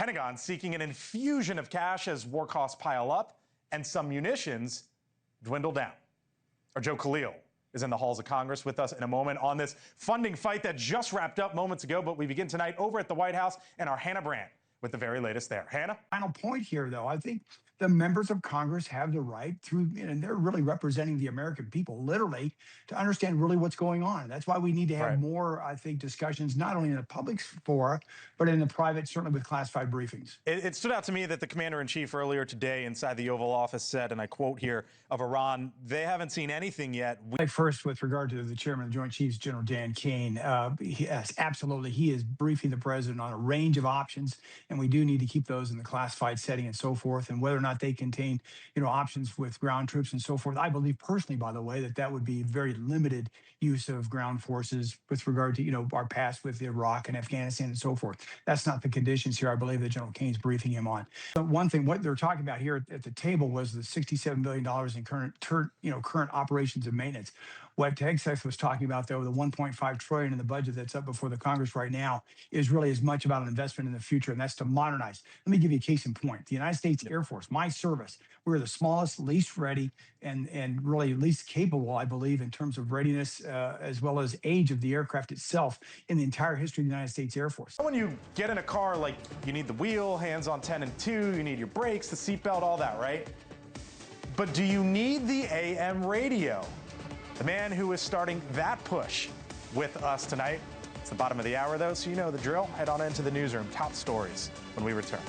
Pentagon seeking an infusion of cash as war costs pile up and some munitions dwindle down. Our Joe Khalil is in the halls of Congress with us in a moment on this funding fight that just wrapped up moments ago, but we begin tonight over at the White House and our Hannah Brandt with the very latest there. Hannah? Final point here, though, I think the members of Congress have the right through, and they're really representing the American people, literally, to understand really what's going on. That's why we need to have more, I think, discussions, not only in the public fora, but in the private, certainly with classified briefings. It stood out to me that the commander-in-chief earlier today inside the Oval Office said, and I quote here, of Iran, they haven't seen anything yet. First, with regard to the chairman of the Joint Chiefs, General Dan Kane, yes, absolutely. He is briefing the president on a range of options, and we do need to keep those in the classified setting and so forth, and whether or not they contain, options with ground troops and so forth. I believe personally, by the way, that would be very limited use of ground forces with regard to, our past with Iraq and Afghanistan and so forth. That's not the conditions here, I believe, that General Kane's briefing him on. But one thing, what they're talking about here at the table was the $67 billion in current operations and maintenance. What Texas was talking about, though, the $1.5 trillion in the budget that's up before the Congress right now is really as much about an investment in the future, and that's to modernize. Let me give you a case in point. The United States Air Force, my service, we're the smallest, least ready, and really least capable, I believe, in terms of readiness as well as age of the aircraft itself in the entire history of the United States Air Force. When you get in a car, like, you need the wheel, hands on 10 and 2, you need your brakes, the seatbelt, all that, right? But do you need the AM radio? The man who is starting that push with us tonight. It's the bottom of the hour, though, so you know the drill. Head on into the newsroom. Top stories when we return.